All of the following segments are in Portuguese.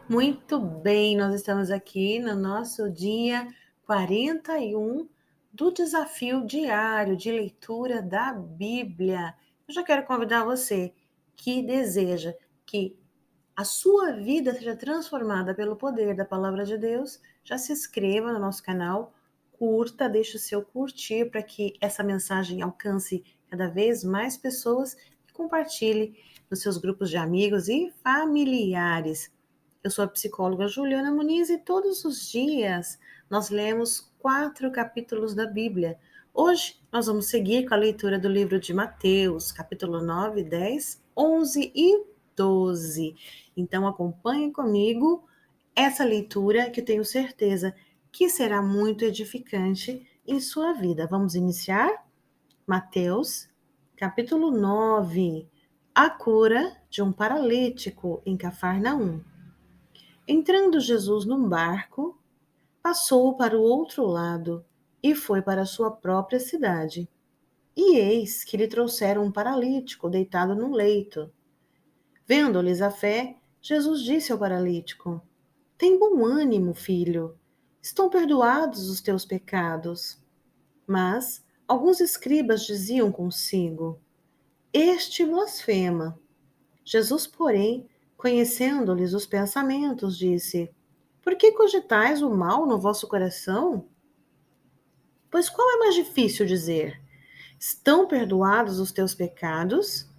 Muito bem, nós estamos aqui no nosso dia 41 do desafio diário de leitura da Bíblia. Eu já quero convidar você que deseja que a sua vida seja transformada pelo poder da palavra de Deus, já se inscreva no nosso canal, curta, deixe o seu curtir para que essa mensagem alcance cada vez mais pessoas e compartilhe nos seus grupos de amigos e familiares. Eu sou a psicóloga Juliana Muniz e todos os dias nós lemos 4 capítulos da Bíblia. Hoje nós vamos seguir com a leitura do livro de Mateus, capítulo 9, 10, 11 e 12. Então acompanhe comigo essa leitura que eu tenho certeza que será muito edificante em sua vida. Vamos iniciar? Mateus, capítulo 9. A cura de um paralítico em Cafarnaum. Entrando Jesus num barco, passou para o outro lado e foi para a sua própria cidade. E eis que lhe trouxeram um paralítico deitado num leito. Vendo-lhes a fé, Jesus disse ao paralítico: Tem bom ânimo, filho. Estão perdoados os teus pecados. Mas alguns escribas diziam consigo: Este blasfema. Jesus, porém, conhecendo-lhes os pensamentos, disse: Por que cogitais o mal no vosso coração? Pois qual é mais difícil dizer: Estão perdoados os teus pecados?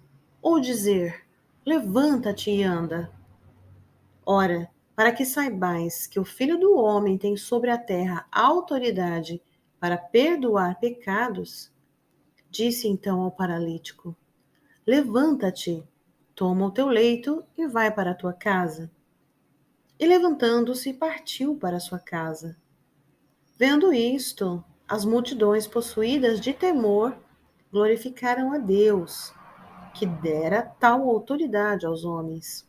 Ou dizer: Levanta-te e anda? Ora, para que saibais que o Filho do Homem tem sobre a terra autoridade para perdoar pecados, disse então ao paralítico: Levanta-te, toma o teu leito e vai para a tua casa. E levantando-se, partiu para a sua casa. Vendo isto, as multidões possuídas de temor glorificaram a Deus, que dera tal autoridade aos homens.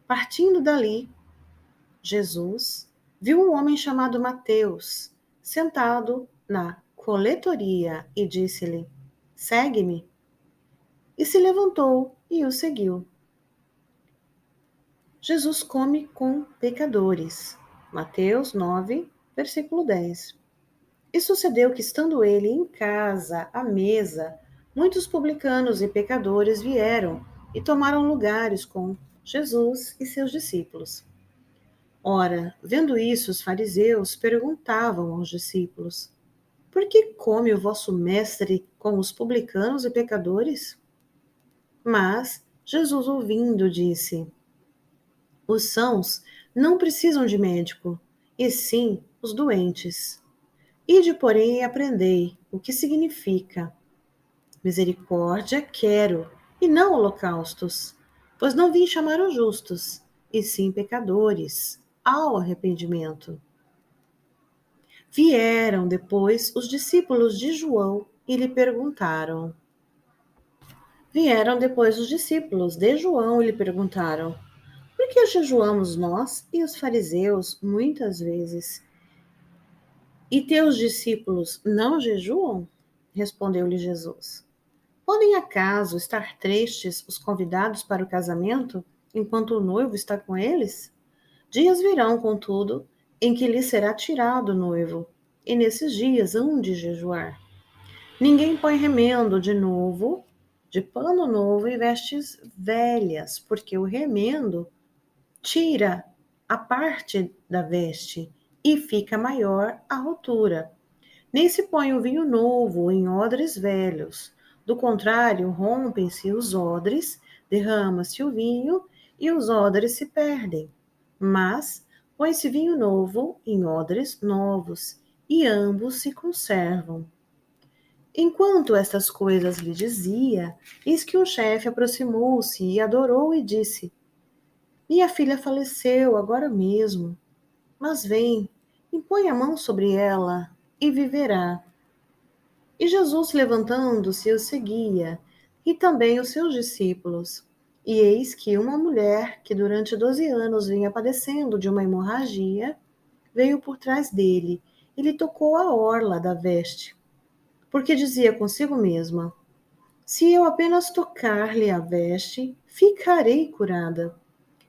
Partindo dali, Jesus viu um homem chamado Mateus, sentado na coletoria, e disse-lhe: Segue-me. E se levantou e o seguiu. Jesus come com pecadores. Mateus 9, versículo 10. E sucedeu que, estando ele em casa, à mesa, muitos publicanos e pecadores vieram e tomaram lugares com Jesus e seus discípulos. Ora, vendo isso, os fariseus perguntavam aos discípulos: Por que come o vosso mestre com os publicanos e pecadores? Mas Jesus, ouvindo, disse: Os sãos não precisam de médico, e sim os doentes. Ide, porém, e aprendei o que significa: misericórdia quero, e não holocaustos, pois não vim chamar os justos, e sim pecadores, ao arrependimento. Vieram depois os discípulos de João e lhe perguntaram. Vieram depois os discípulos de João e lhe perguntaram: Por que jejuamos nós e os fariseus muitas vezes, e teus discípulos não jejuam? Respondeu-lhe Jesus. Podem acaso estar tristes os convidados para o casamento, enquanto o noivo está com eles? Dias virão, contudo, em que lhe será tirado o noivo, e nesses dias hão de jejuar. Ninguém põe remendo de pano novo e vestes velhas, porque o remendo tira a parte da veste e fica maior a rotura. Nem se põe o vinho novo em odres velhos. Do contrário, rompem-se os odres, derrama-se o vinho e os odres se perdem. Mas põe-se vinho novo em odres novos, e ambos se conservam. Enquanto estas coisas lhe dizia, eis que um chefe aproximou-se e adorou e disse: Minha filha faleceu agora mesmo, mas vem, impõe a mão sobre ela e viverá. E Jesus, levantando-se, o seguia, e também os seus discípulos. E eis que uma mulher, que durante 12 anos vinha padecendo de uma hemorragia, veio por trás dele e lhe tocou a orla da veste, porque dizia consigo mesma: Se eu apenas tocar-lhe a veste, ficarei curada.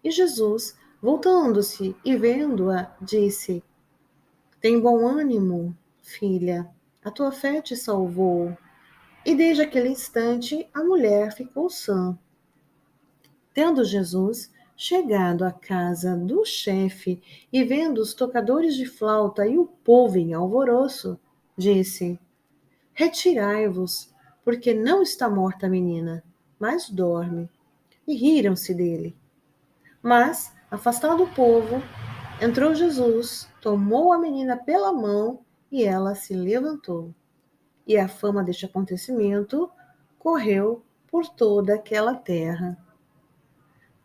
E Jesus, Voltando-se e vendo-a, disse: Tem bom ânimo, filha, a tua fé te salvou. E desde aquele instante a mulher ficou sã. Tendo Jesus chegado à casa do chefe e vendo os tocadores de flauta e o povo em alvoroço, disse: Retirai-vos, porque não está morta a menina, mas dorme. E riram-se dele. Mas, afastado o povo, entrou Jesus, tomou a menina pela mão e ela se levantou. E a fama deste acontecimento correu por toda aquela terra.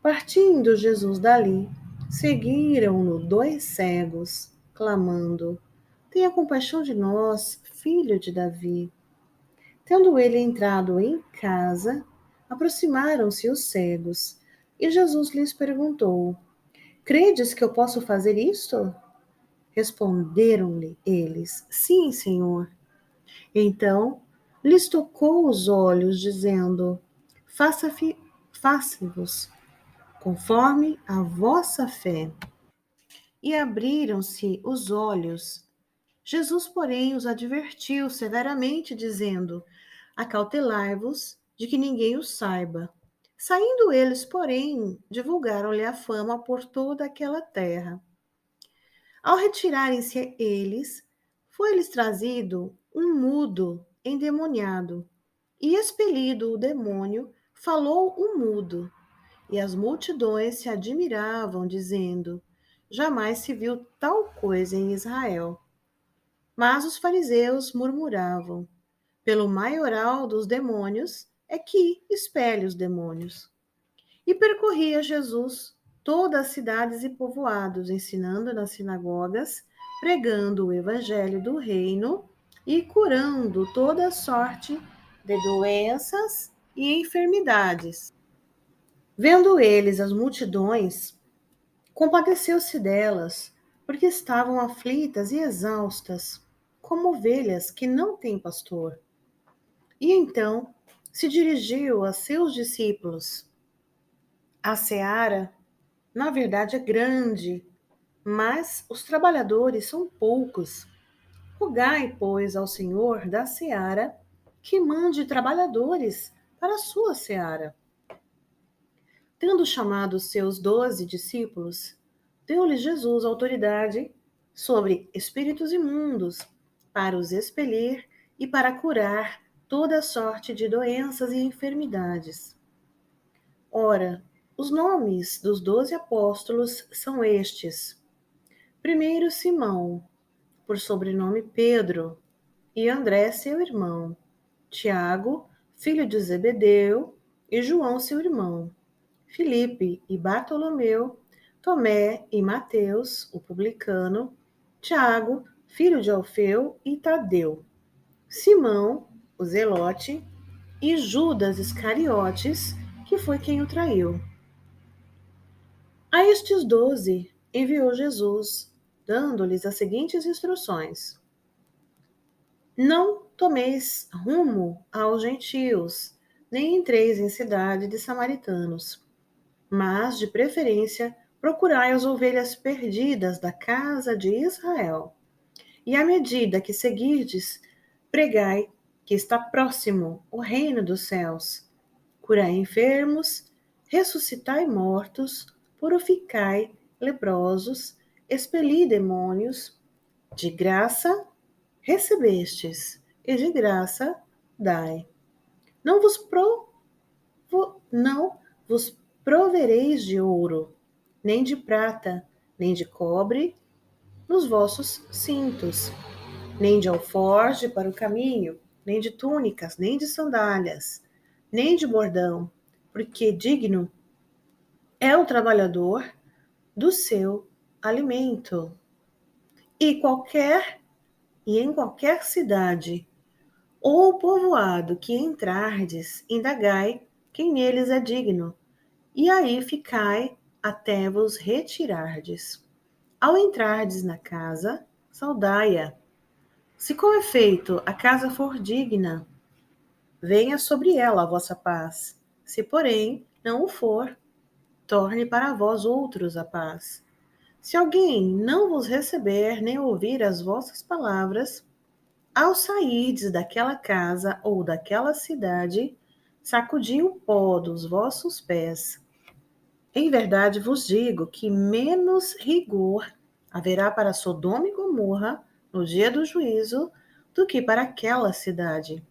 Partindo Jesus dali, seguiram-no 2 cegos, clamando: Tenha compaixão de nós, filho de Davi. Tendo ele entrado em casa, aproximaram-se os cegos, e Jesus lhes perguntou: Credes que eu posso fazer isto? Responderam-lhe eles: Sim, Senhor. Então lhes tocou os olhos, dizendo: Faça-vos conforme a vossa fé. E abriram-se os olhos. Jesus, porém, os advertiu severamente, dizendo: Acautelai-vos de que ninguém o saiba. Saindo eles, porém, divulgaram-lhe a fama por toda aquela terra. Ao retirarem-se eles, foi-lhes trazido um mudo endemoniado, e expelido o demônio, falou o mudo. E as multidões se admiravam, dizendo: Jamais se viu tal coisa em Israel. Mas os fariseus murmuravam: Pelo maioral dos demônios é que expele os demônios. E percorria Jesus todas as cidades e povoados, ensinando nas sinagogas, pregando o evangelho do reino e curando toda sorte de doenças e enfermidades. Vendo eles as multidões, compadeceu-se delas, porque estavam aflitas e exaustas, como ovelhas que não têm pastor. E então se dirigiu a seus discípulos: A seara, na verdade, é grande, mas os trabalhadores são poucos. Rogai, pois, ao Senhor da seara que mande trabalhadores para a sua seara. Tendo chamado os seus 12 discípulos, deu-lhes Jesus autoridade sobre espíritos imundos para os expelir e para curar toda sorte de doenças e enfermidades. Ora, os nomes dos 12 apóstolos são estes: primeiro Simão, por sobrenome Pedro, e André, seu irmão, Tiago, filho de Zebedeu, e João, seu irmão, Filipe e Bartolomeu, Tomé e Mateus, o publicano, Tiago, filho de Alfeu e Tadeu, Simão, o zelote, e Judas Iscariotes, que foi quem o traiu. A estes 12 enviou Jesus, dando-lhes as seguintes instruções: Não tomeis rumo aos gentios, nem entreis em cidade de samaritanos, mas, de preferência, procurai as ovelhas perdidas da casa de Israel. E à medida que seguirdes, pregai que está próximo o reino dos céus. Curai enfermos, ressuscitai mortos, purificai leprosos, expeli demônios. De graça recebestes, e de graça dai. Não vos não vos provereis de ouro, nem de prata, nem de cobre nos vossos cintos, nem de alforje para o caminho, nem de túnicas, nem de sandálias, nem de bordão, porque digno é o trabalhador do seu alimento. E em qualquer cidade ou povoado que entrardes, indagai quem neles é digno, e aí ficai até vos retirardes. Ao entrardes na casa, saudai-a. Se com efeito a casa for digna, venha sobre ela a vossa paz. Se, porém, não o for, torne para vós outros a paz. Se alguém não vos receber nem ouvir as vossas palavras, ao sairdes daquela casa ou daquela cidade, sacudi o pó dos vossos pés. Em verdade vos digo que menos rigor haverá para Sodoma e Gomorra no dia do juízo do que para aquela cidade.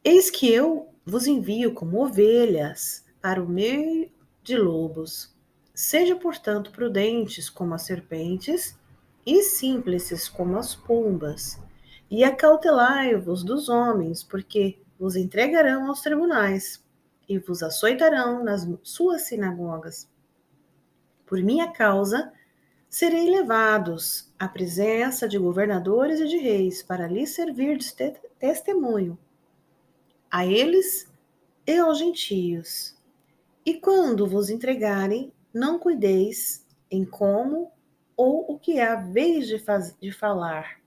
Eis que eu vos envio como ovelhas para o meio de lobos. Sejam, portanto, prudentes como as serpentes e simples como as pombas. E acautelai-vos dos homens, porque vos entregarão aos tribunais e vos açoitarão nas suas sinagogas. Por minha causa, serei levados à presença de governadores e de reis para lhes servir de testemunho a eles e aos gentios. E quando vos entregarem, não cuideis em como ou o que há vez de falar,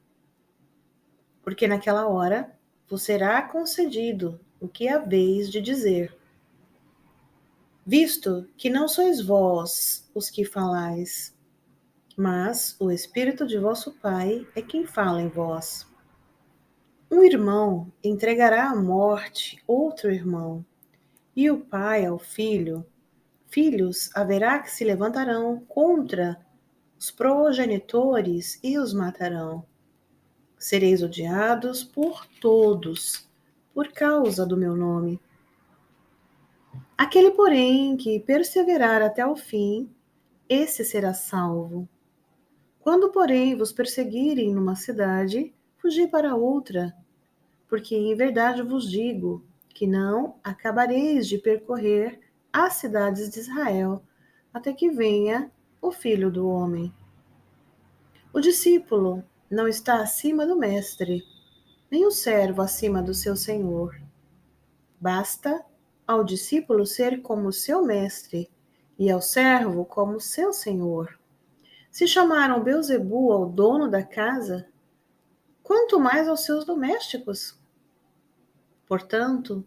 porque naquela hora vos será concedido o que há vez de dizer, visto que não sois vós os que falais, mas o Espírito de vosso Pai é quem fala em vós. Um irmão entregará à morte outro irmão, e o pai ao filho. Filhos haverá que se levantarão contra os progenitores e os matarão. Sereis odiados por todos, por causa do meu nome. Aquele, porém, que perseverar até o fim, esse será salvo. Quando, porém, vos perseguirem numa cidade, fugi para outra, porque em verdade vos digo que não acabareis de percorrer as cidades de Israel, até que venha o Filho do Homem. O discípulo não está acima do mestre, nem o servo acima do seu senhor. Basta ao discípulo ser como seu mestre, e ao servo como seu senhor. Se chamaram Beelzebul ao dono da casa, quanto mais aos seus domésticos? Portanto,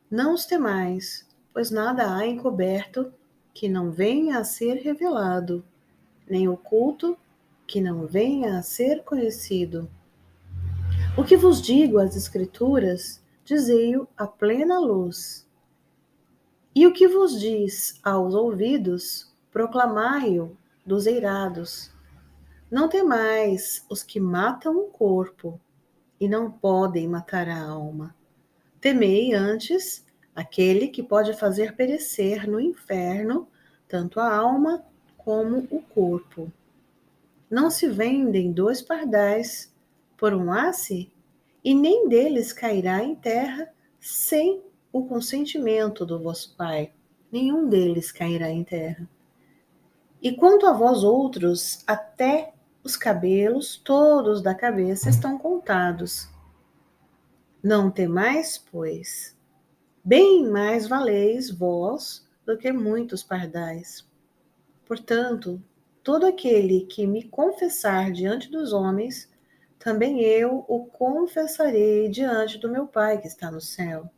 não os temais, pois nada há encoberto que não venha a ser revelado, nem oculto que não venha a ser conhecido. O que vos digo às Escrituras, dizei-o à plena luz. E o que vos diz aos ouvidos, proclamai-o dos eirados. Não temais os que matam o corpo e não podem matar a alma. Temei antes aquele que pode fazer perecer no inferno tanto a alma como o corpo. Não se vendem 2 pardais por um asse, e nem deles cairá em terra sem o consentimento do vosso Pai. Nenhum deles cairá em terra. E quanto a vós outros, até os cabelos todos da cabeça estão contados. Não temais, pois, bem mais valeis vós do que muitos pardais. Portanto, todo aquele que me confessar diante dos homens, também eu o confessarei diante do meu Pai que está no céu.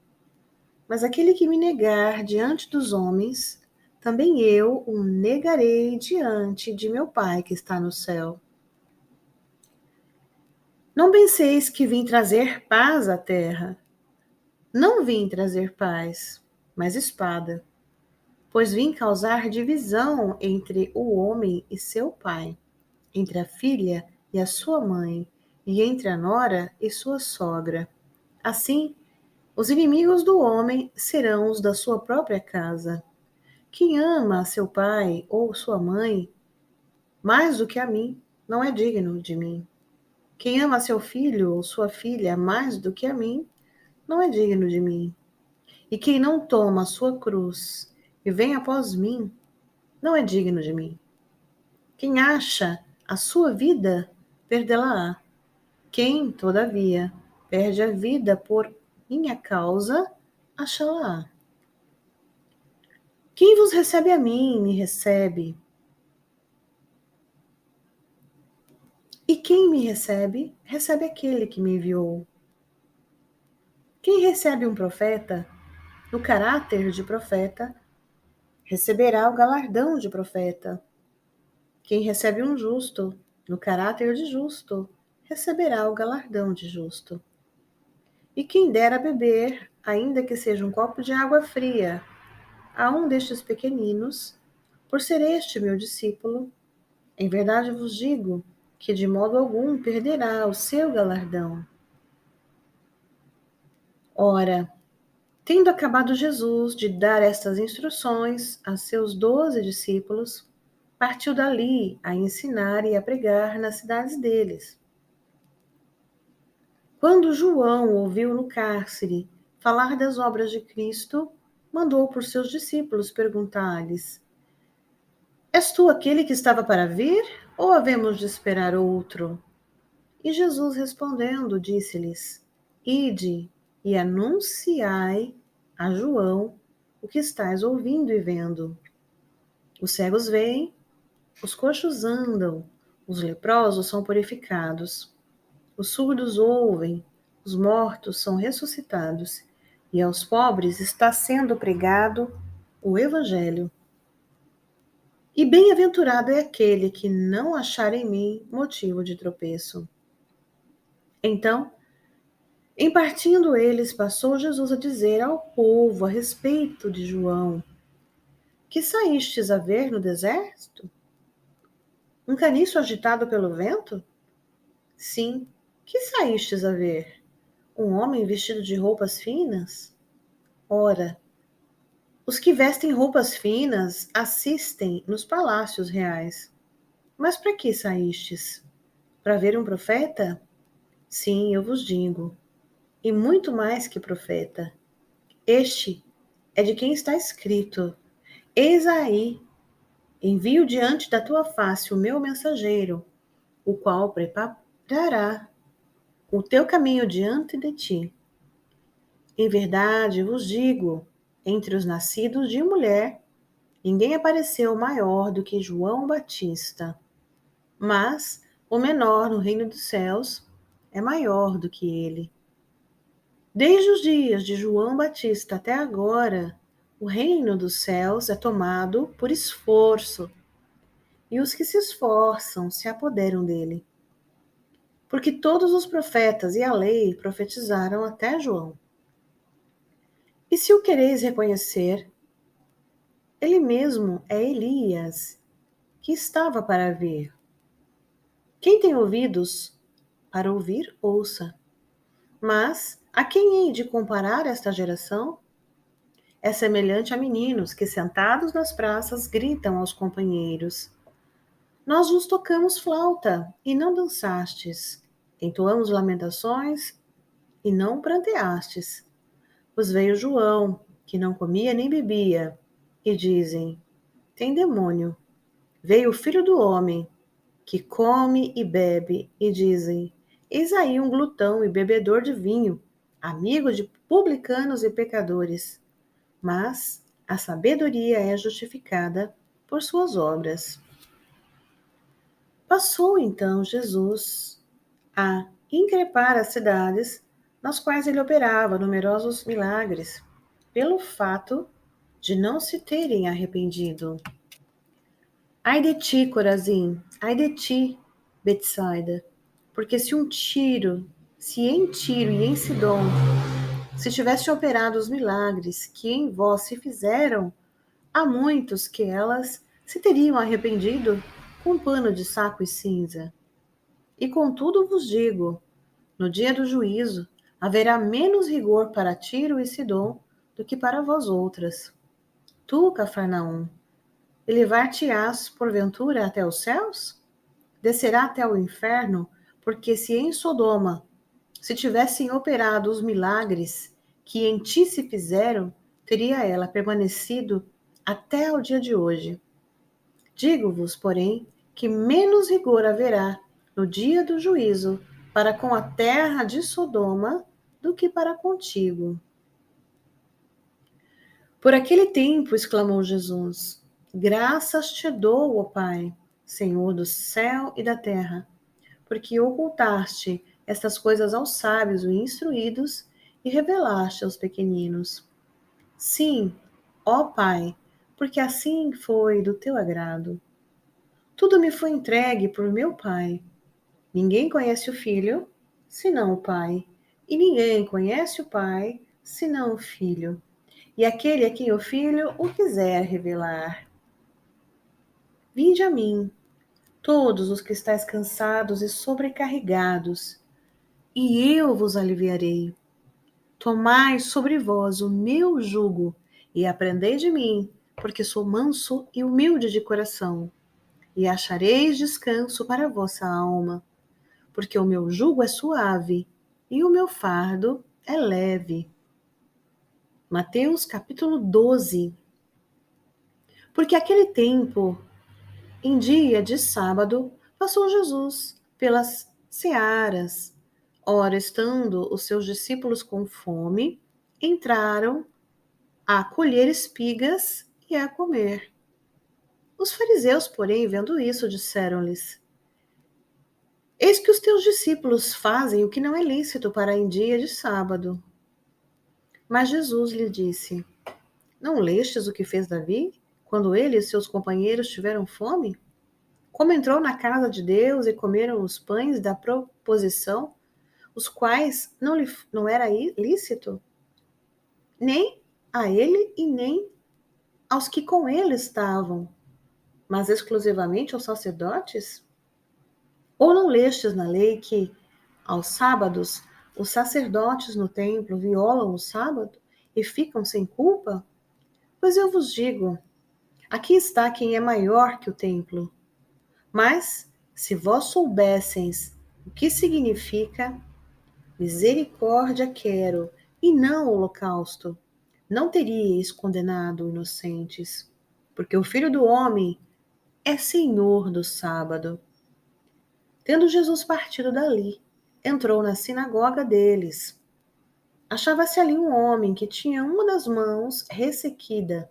Mas aquele que me negar diante dos homens, também eu o negarei diante de meu Pai que está no céu. Não penseis que vim trazer paz à terra. Não vim trazer paz, mas espada. Pois vim causar divisão entre o homem e seu pai, entre a filha e a sua mãe, e entre a nora e sua sogra. Assim, os inimigos do homem serão os da sua própria casa. Quem ama a seu pai ou sua mãe mais do que a mim, não é digno de mim. Quem ama seu filho ou sua filha mais do que a mim, não é digno de mim. E quem não toma a sua cruz e vem após mim, não é digno de mim. Quem acha a sua vida, perdê-la-á. Quem, todavia, perde a vida por minha causa, achá-la-á. Quem vos recebe a mim, me recebe. E quem me recebe, recebe aquele que me enviou. Quem recebe um profeta, no caráter de profeta, receberá o galardão de profeta. Quem recebe um justo, no caráter de justo, receberá o galardão de justo. E quem der a beber, ainda que seja um copo de água fria, a um destes pequeninos, por ser este meu discípulo, em verdade vos digo que de modo algum perderá o seu galardão. Ora, tendo acabado Jesus de dar estas instruções a seus 12 discípulos, partiu dali a ensinar e a pregar nas cidades deles. Quando João ouviu no cárcere falar das obras de Cristo, mandou por seus discípulos perguntar-lhes: És tu aquele que estava para vir, ou havemos de esperar outro? E Jesus respondendo, disse-lhes: Ide e anunciai a João o que estáis ouvindo e vendo. Os cegos veem, os coxos andam, os leprosos são purificados, os surdos ouvem, os mortos são ressuscitados, e aos pobres está sendo pregado o Evangelho. E bem-aventurado é aquele que não achar em mim motivo de tropeço. Então, em partindo eles, passou Jesus a dizer ao povo a respeito de João: Que saístes a ver no deserto? Um caniço agitado pelo vento? Sim, que saístes a ver? Um homem vestido de roupas finas? Ora, os que vestem roupas finas assistem nos palácios reais. Mas para que saístes? Para ver um profeta? Sim, eu vos digo, e muito mais que profeta. Este é de quem está escrito: Eis aí, envio diante da tua face o meu mensageiro, o qual preparará o teu caminho diante de ti. Em verdade vos digo, entre os nascidos de mulher, ninguém apareceu maior do que João Batista, mas o menor no reino dos céus é maior do que ele. Desde os dias de João Batista até agora, o reino dos céus é tomado por esforço, e os que se esforçam se apoderam dele. Porque todos os profetas e a lei profetizaram até João. E se o quereis reconhecer, ele mesmo é Elias, que estava para vir. Quem tem ouvidos para ouvir, ouça. Mas a quem hei de comparar esta geração? É semelhante a meninos que, sentados nas praças, gritam aos companheiros: Nós vos tocamos flauta, e não dançastes. Entoamos lamentações, e não pranteastes. Pois veio João, que não comia nem bebia, e dizem: Tem demônio. Veio o Filho do Homem, que come e bebe, e dizem: Eis aí um glutão e bebedor de vinho, amigo de publicanos e pecadores. Mas a sabedoria é justificada por suas obras. Passou então Jesus a increpar as cidades nas quais ele operava numerosos milagres, pelo fato de não se terem arrependido. Ai de ti, Corazim, ai de ti, Betsaida, porque se em Tiro e em Sidom, se tivesse operado os milagres que em vós se fizeram, há muitos que elas se teriam arrependido com pano de saco e cinza. E contudo vos digo, no dia do juízo haverá menos rigor para Tiro e Sidom do que para vós outras. Tu, Cafarnaum, elevar-te-ás porventura até os céus? Descerá até o inferno, porque se em Sodoma se tivessem operado os milagres que em ti se fizeram, teria ela permanecido até o dia de hoje. Digo-vos, porém, que menos rigor haverá no dia do juízo para com a terra de Sodoma do que para contigo. Por aquele tempo, exclamou Jesus, graças te dou, ó Pai, Senhor do céu e da terra, porque ocultaste estas coisas aos sábios e instruídos e revelaste aos pequeninos. Sim, ó Pai, porque assim foi do teu agrado. Tudo me foi entregue por meu Pai. Ninguém conhece o Filho, senão o Pai, e ninguém conhece o Pai, senão o Filho, e aquele a quem o Filho o quiser revelar. Vinde a mim, todos os que estáis cansados e sobrecarregados, e eu vos aliviarei. Tomai sobre vós o meu jugo e aprendei de mim, porque sou manso e humilde de coração, e achareis descanso para a vossa alma, porque o meu jugo é suave e o meu fardo é leve. Mateus capítulo 12. Porque aquele tempo, em dia de sábado, passou Jesus pelas searas. Ora, estando os seus discípulos com fome, entraram a colher espigas e a comer. Os fariseus, porém, vendo isso, disseram-lhes: Eis que os teus discípulos fazem o que não é lícito para em dia de sábado. Mas Jesus lhe disse: Não lestes o que fez Davi, quando ele e seus companheiros tiveram fome? Como entrou na casa de Deus e comeram os pães da proposição, os quais não era lícito, nem a ele e nem aos que com ele estavam, mas exclusivamente aos sacerdotes? Ou não lestes na lei que, aos sábados, os sacerdotes no templo violam o sábado e ficam sem culpa? Pois eu vos digo, aqui está quem é maior que o templo. Mas, se vós soubesseis o que significa misericórdia quero e não holocausto, não teríeis condenado inocentes, porque o Filho do Homem é Senhor do sábado. Tendo Jesus partido dali, entrou na sinagoga deles. Achava-se ali um homem que tinha uma das mãos ressequida.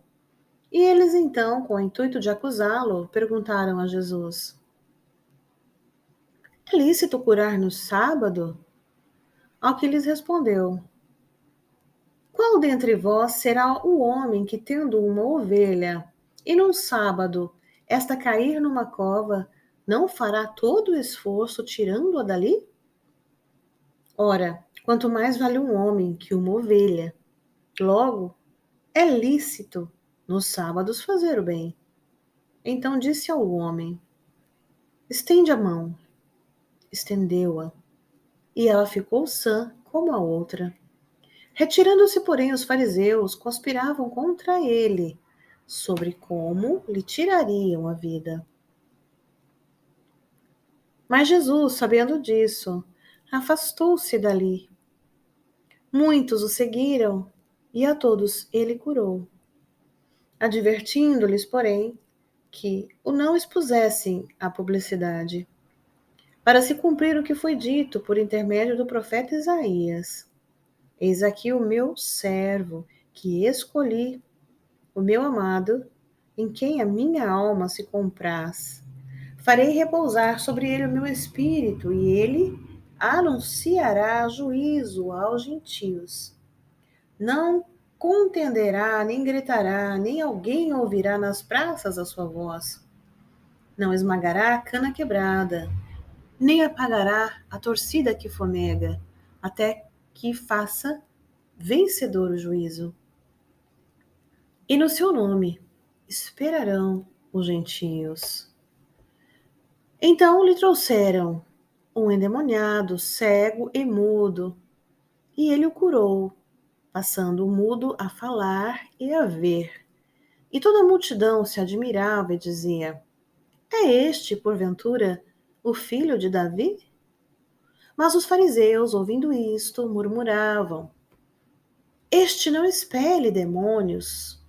E eles então, com o intuito de acusá-lo, perguntaram a Jesus: É lícito curar no sábado? Ao que lhes respondeu: Qual dentre vós será o homem que, tendo uma ovelha, e num sábado esta cair numa cova, não fará todo o esforço tirando-a dali? Ora, quanto mais vale um homem que uma ovelha. Logo, é lícito nos sábados fazer o bem. Então disse ao homem: Estende a mão. Estendeu-a, e ela ficou sã como a outra. Retirando-se, porém, os fariseus conspiravam contra ele sobre como lhe tirariam a vida. Mas Jesus, sabendo disso, afastou-se dali. Muitos o seguiram e a todos ele curou, advertindo-lhes, porém, que o não expusessem à publicidade, para se cumprir o que foi dito por intermédio do profeta Isaías. Eis aqui o meu servo, que escolhi, o meu amado, em quem a minha alma se compraz. Farei repousar sobre ele o meu espírito, e ele anunciará juízo aos gentios. Não contenderá, nem gritará, nem alguém ouvirá nas praças a sua voz. Não esmagará a cana quebrada, nem apagará a torcida que fomega, até que faça vencedor o juízo. E no seu nome esperarão os gentios. Então lhe trouxeram um endemoniado, cego e mudo, e ele o curou, passando o mudo a falar e a ver. E toda a multidão se admirava e dizia: É este, porventura, o filho de Davi? Mas os fariseus, ouvindo isto, murmuravam: Este não expele demônios,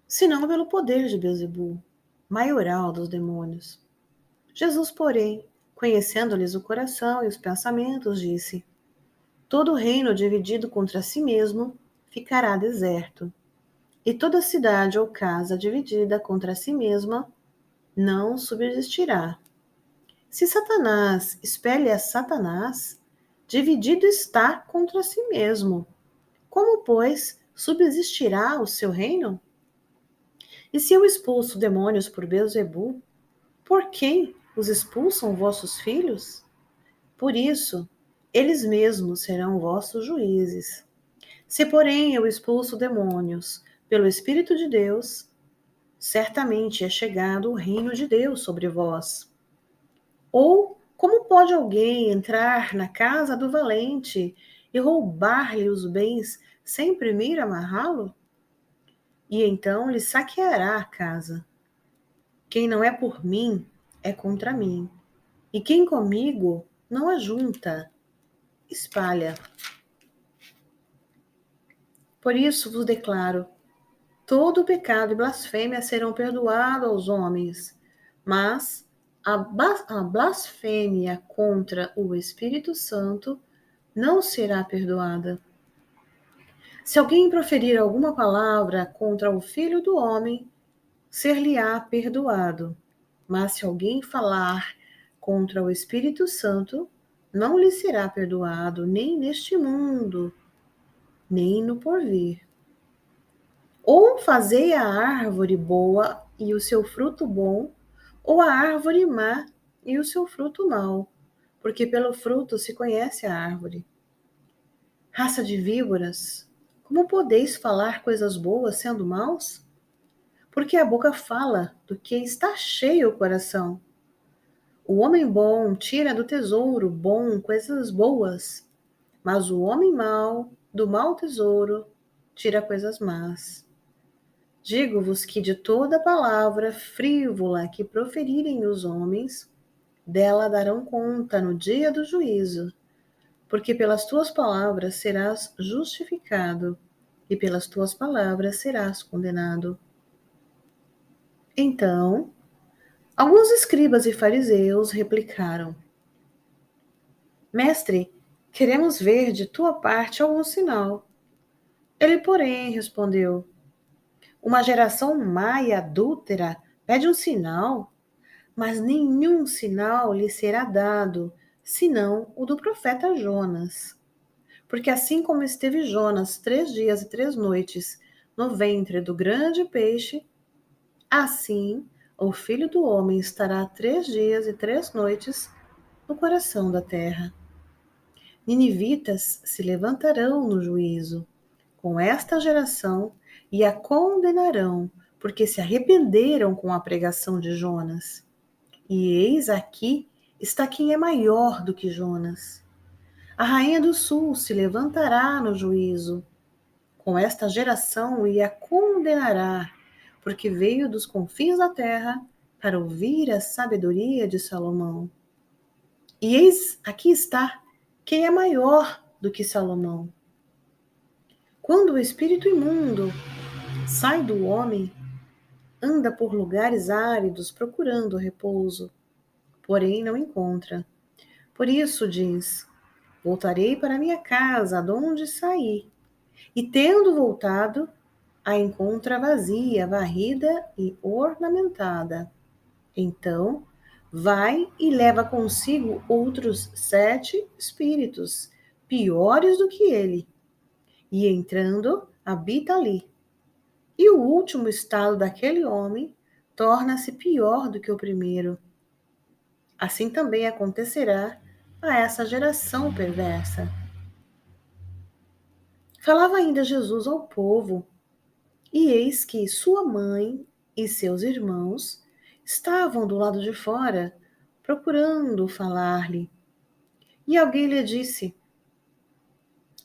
senão pelo poder de Beelzebul, maioral dos demônios. Jesus, porém, conhecendo-lhes o coração e os pensamentos, disse: Todo reino dividido contra si mesmo ficará deserto, e toda cidade ou casa dividida contra si mesma não subsistirá. Se Satanás espelha Satanás, dividido está contra si mesmo. Como, pois, subsistirá o seu reino? E se eu expulso demônios por Beelzebu, por quem os expulsam vossos filhos? Por isso, eles mesmos serão vossos juízes. Se, porém, eu expulso demônios pelo Espírito de Deus, certamente é chegado o reino de Deus sobre vós. Ou como pode alguém entrar na casa do valente e roubar-lhe os bens sem primeiro amarrá-lo? E então lhe saqueará a casa. Quem não é por mim é contra mim, e quem comigo não ajunta, espalha. Por isso vos declaro: todo pecado e blasfêmia serão perdoados aos homens, mas a blasfêmia contra o Espírito Santo não será perdoada. Se alguém proferir alguma palavra contra o Filho do Homem, ser-lhe-á perdoado. Mas se alguém falar contra o Espírito Santo, não lhe será perdoado, nem neste mundo, nem no porvir. Ou fazei a árvore boa e o seu fruto bom, ou a árvore má e o seu fruto mau, porque pelo fruto se conhece a árvore. Raça de víboras, como podeis falar coisas boas sendo maus? Porque a boca fala do que está cheio o coração. O homem bom tira do tesouro bom coisas boas, mas o homem mau, do mau tesouro, tira coisas más. Digo-vos que de toda palavra frívola que proferirem os homens, dela darão conta no dia do juízo, porque pelas tuas palavras serás justificado, e pelas tuas palavras serás condenado. Então, alguns escribas e fariseus replicaram: Mestre, queremos ver de tua parte algum sinal. Ele, porém, respondeu: Uma geração má e adúltera pede um sinal, mas nenhum sinal lhe será dado, senão o do profeta Jonas. Porque assim como esteve Jonas 3 dias e 3 noites no ventre do grande peixe, assim o Filho do Homem estará 3 dias e 3 noites no coração da terra. Ninivitas se levantarão no juízo com esta geração e a condenarão, porque se arrependeram com a pregação de Jonas. E eis aqui está quem é maior do que Jonas. A rainha do sul se levantará no juízo com esta geração e a condenará, porque veio dos confins da terra para ouvir a sabedoria de Salomão. E eis aqui está quem é maior do que Salomão. Quando o espírito imundo sai do homem, anda por lugares áridos procurando repouso, porém não encontra. Por isso diz: Voltarei para minha casa, de onde saí. E tendo voltado, a encontra vazia, varrida e ornamentada. Então, vai e leva consigo outros 7 espíritos, piores do que ele, e entrando, habita ali. E o último estado daquele homem torna-se pior do que o primeiro. Assim também acontecerá a essa geração perversa. Falava ainda Jesus ao povo, e eis que sua mãe e seus irmãos estavam do lado de fora, procurando falar-lhe. E alguém lhe disse: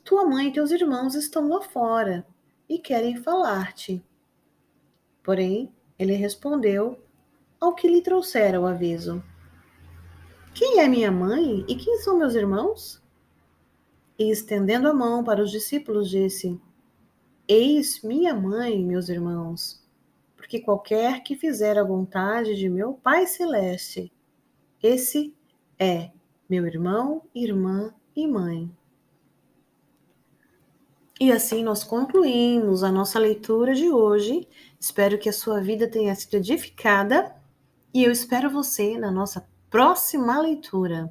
Tua mãe e teus irmãos estão lá fora e querem falar-te. Porém, ele respondeu ao que lhe trouxera o aviso: Quem é minha mãe e quem são meus irmãos? E estendendo a mão para os discípulos, disse: Eis minha mãe e meus irmãos, porque qualquer que fizer a vontade de meu Pai Celeste, esse é meu irmão, irmã e mãe. E assim nós concluímos a nossa leitura de hoje. Espero que a sua vida tenha sido edificada e eu espero você na nossa próxima leitura.